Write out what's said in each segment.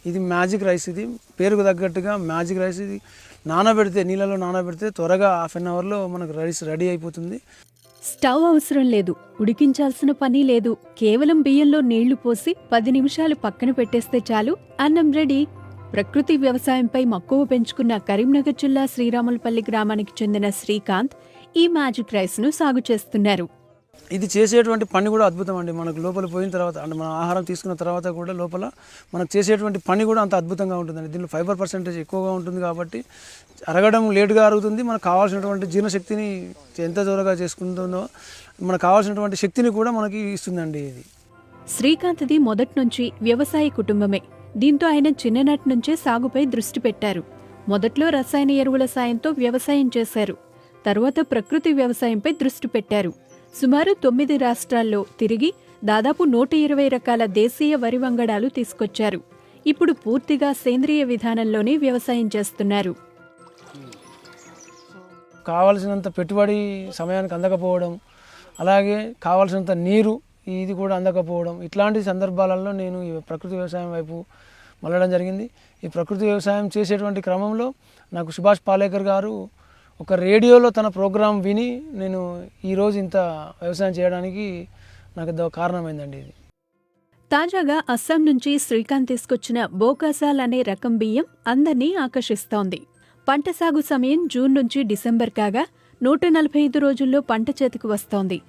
ఇది magic rice. ఇది పేరుకు తగ్గట్టుగా మ్యాజిక్ రైస్. ఇది నానబెడితే, నీళ్ళలో నానబెడితే త్వరగా హాఫ్ అన్ అవర్లో మనకు రైస్ రెడీ అయిపోతుంది. స్టవ్ అవసరం లేదు, ఉడికించాల్సిన పని లేదు. కేవలం బియ్యంలో నీళ్లు పోసి 10 నిమిషాలు పక్కన పెట్టేస్తే చాలు, అన్నం రెడీ. ప్రకృతి వ్యవసాయంపై మక్కువ పెంచుకున్న కరీంనగర్ జిల్లా శ్రీరాములపల్లి గ్రామానికి చెందిన శ్రీకాంత్ ఈ మ్యాజిక్ రైస్ను సాగు చేస్తున్నారు. ఇది చేసేటువంటి పని కూడా అద్భుతం అండి. మనకు లోపల పోయిన తర్వాత, అంటే మన ఆహారం తీసుకున్న తర్వాత కూడా లోపల మనకు చేసేటువంటి పని కూడా అంత అద్భుతంగా ఉంటుందండి. దీనిలో ఫైబర్ పర్సెంటేజ్ ఎక్కువగా ఉంటుంది కాబట్టి అరగడం లేటుగా అరుగుతుంది. మనకు కావాల్సినటువంటి జీర్ణశక్తిని ఎంత త్వరగా చేసుకుంటుందో మనకు కావాల్సినటువంటి శక్తిని కూడా మనకి ఇస్తుందండి. ఇది శ్రీకాంత్ది మొదటి నుంచి వ్యవసాయ కుటుంబమే. దీంతో ఆయన చిన్ననాటి నుంచే సాగుపై దృష్టి పెట్టారు. మొదట్లో రసాయన ఎరువుల సాయంతో వ్యవసాయం చేశారు. తరువాత ప్రకృతి వ్యవసాయంపై దృష్టి పెట్టారు. సుమారు 9 రాష్ట్రాల్లో తిరిగి దాదాపు 120 రకాల దేశీయ వరి వంగడాలు తీసుకొచ్చారు. ఇప్పుడు పూర్తిగా సేంద్రియ విధానంలోనే వ్యవసాయం చేస్తున్నారు. కావాల్సినంత పెట్టుబడి సమయానికి అందకపోవడం, అలాగే కావాల్సినంత నీరు ఇది కూడా అందకపోవడం, ఇట్లాంటి సందర్భాలలో నేను ఈ ప్రకృతి వ్యవసాయం వైపు మళ్ళడం జరిగింది. ఈ ప్రకృతి వ్యవసాయం చేసేటువంటి క్రమంలో నాకు సుభాష్ పాలేకర్ గారు ఒక రేడియోలో తన ప్రోగ్రాం విని నేను ఈరోజు ఇంత వ్యవసాయం చేయడానికి నాకు కారణమైందండి. ఇది తాజాగా అస్సాం నుంచి శ్రీకాంత్ తీసుకొచ్చిన బోకాసాల్ అనే రకం బియ్యం అందర్నీ ఆకర్షిస్తోంది. పంట సాగు సమయం జూన్ నుంచి డిసెంబర్ కాగా 145 రోజుల్లో పంట చేతికి వస్తోంది.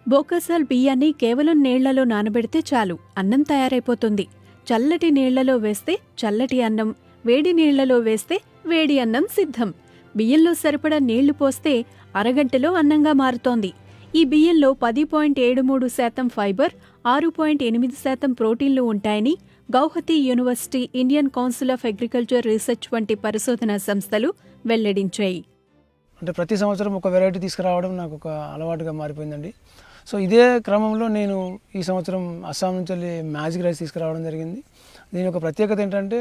బోకాసాల్ బియ్యాన్ని కేవలం నీళ్లలో నానబెడితే చాలు, అన్నం తయారైపోతుంది. చల్లటి నీళ్లలో వేస్తే చల్లటి అన్నం, వేడి నీళ్లలో వేస్తే వేడి అన్నం సిద్ధం. బియ్యంలో సరిపడా నీళ్లు పోస్తే అరగంటలో అన్నంగా మారుతోంది. ఈ బియ్యంలో 10.73% ఫైబర్, 6.8% ప్రోటీన్లు ఉంటాయని Guwahati university, Indian council of agriculture research వంటి పరిశోధనా సంస్థలు వెల్లడించాయి. అంటే ప్రతి సంవత్సరం ఒక వెరైటీ తీసుకురావడం నాకు ఒక అలవాటుగా మారిపోయిందండి. సో ఇదే క్రమంలో నేను ఈ సంవత్సరం అస్సాం నుంచి మ్యాజిక్ రైస్ తీసుకురావడం జరిగింది. దీని ఒక ప్రత్యేకత ఏంటంటే,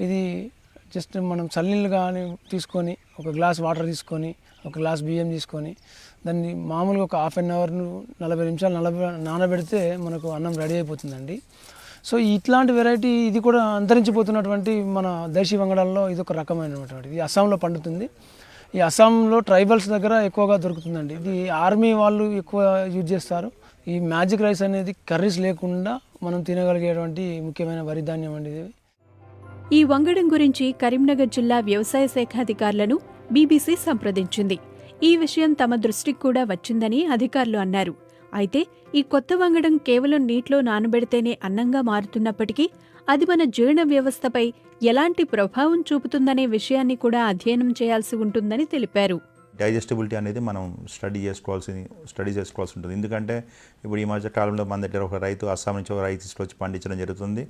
ఇది జస్ట్ మనం చల్లనీళ్ళు కానీ తీసుకొని, ఒక గ్లాస్ వాటర్ తీసుకొని, ఒక గ్లాస్ బియ్యం తీసుకొని, దాన్ని మామూలుగా ఒక హాఫ్ అన్ అవర్ 40 నిమిషాలు నానబెడితే మనకు అన్నం రెడీ అయిపోతుందండి. సో ఇట్లాంటి వెరైటీ ఇది కూడా అంతరించిపోతున్నటువంటి మన దేశీ వంగడాల్లో ఇది ఒక రకమైనటువంటి, ఇది అస్సాంలో పండుతుంది. ఈ అస్సాంలో ట్రైబల్స్ దగ్గర ఎక్కువగా దొరుకుతుందండి. ఇది ఆర్మీ వాళ్ళు ఎక్కువ యూజ్ చేస్తారు. ఈ మ్యాజిక్ రైస్ అనేది కర్రీస్ లేకుండా మనం తినగలిగేటువంటి ముఖ్యమైన వరి ధాన్యం అండి ఇది. ఈ వంగడం గురించి కరీంనగర్ జిల్లా వ్యవసాయ శాఖ అధికారులను బీబీసీ సంప్రదించింది. ఈ విషయం తమ దృష్టికి కూడా వచ్చిందని అధికారులు అన్నారు. అయితే ఈ కొత్త వంగడం కేవలం నీటిలో నానబెడితేనే అన్నంగా మారుతున్నప్పటికీ అది మన జీర్ణ వ్యవస్థపై ఎలాంటి ప్రభావం చూపుతుందనే విషయాన్ని కూడా అధ్యయనం చేయాల్సి ఉంటుందని తెలిపారు. డైజెస్టిబిలిటీ అనేది మనం స్టడీ చేసుకోవాల్సి ఉంటుంది. ఎందుకంటే ఇప్పుడు ఈ మధ్య కాలంలో మన దగ్గర ఒక రైతు అస్సాం నుంచి ఒక రైతు తీసుకొచ్చి పండించడం జరుగుతుంది.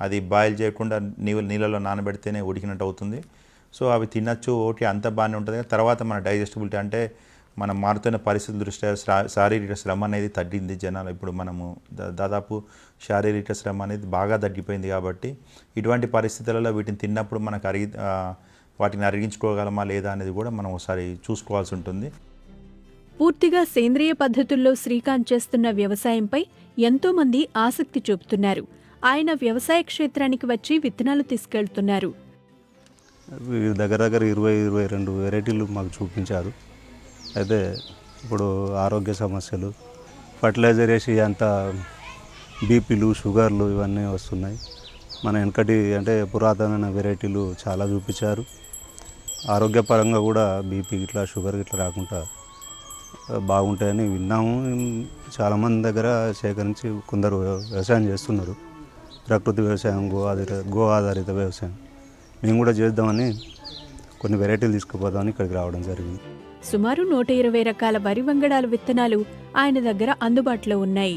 అది బాయిల్ చేయకుండా నీళ్ళలో నానబెడితేనే ఉడికినట్టు అవుతుంది. సో అవి తినచ్చు, ఒకటి అంత బాగానే ఉంటుంది. తర్వాత మన డైజెస్టిబిలిటీ అంటే మనం మారుతున్న పరిస్థితుల దృష్ట్యా శారీరక శ్రమ అనేది తగ్గింది జనాలు. ఇప్పుడు మనము దాదాపు శారీరక శ్రమ అనేది బాగా తగ్గిపోయింది. కాబట్టి ఇటువంటి పరిస్థితులలో వీటిని తిన్నప్పుడు మనకు వాటిని అరిగించుకోగలమా లేదా అనేది కూడా మనం ఒకసారి చూసుకోవాల్సి ఉంటుంది. పూర్తిగా సేంద్రియ పద్ధతుల్లో శ్రీకాంత్ చేస్తున్న వ్యవసాయంపై ఎంతోమంది ఆసక్తి చూపుతున్నారు. ఆయన వ్యవసాయ క్షేత్రానికి వచ్చి విత్తనాలు తీసుకెళ్తున్నారు. దగ్గర 20-22 వెరైటీలు మాకు చూపించారు. అయితే ఇప్పుడు ఆరోగ్య సమస్యలు, ఫర్టిలైజర్ వేసి అంత బీపీలు, షుగర్లు ఇవన్నీ వస్తున్నాయి. మన వెనకటి అంటే పురాతనమైన వెరైటీలు చాలా చూపించారు. ఆరోగ్యపరంగా కూడా బీపీ ఇట్లా షుగర్ ఇట్లా రాకుండా బాగుంటాయని విన్నాము. చాలామంది దగ్గర సేకరించి కొందరు వ్యవసాయం చేస్తున్నారు. ప్రకృతి వ్యవసాయం, గో ఆధారిత వ్యవసాయం మేము కూడా చేద్దామని కొన్ని వెరైటీలు తీసుకుపోదామని ఇక్కడికి రావడం జరిగింది. సుమారు 120 రకాల వరి వంగడాల విత్తనాలు ఆయన దగ్గర అందుబాటులో ఉన్నాయి.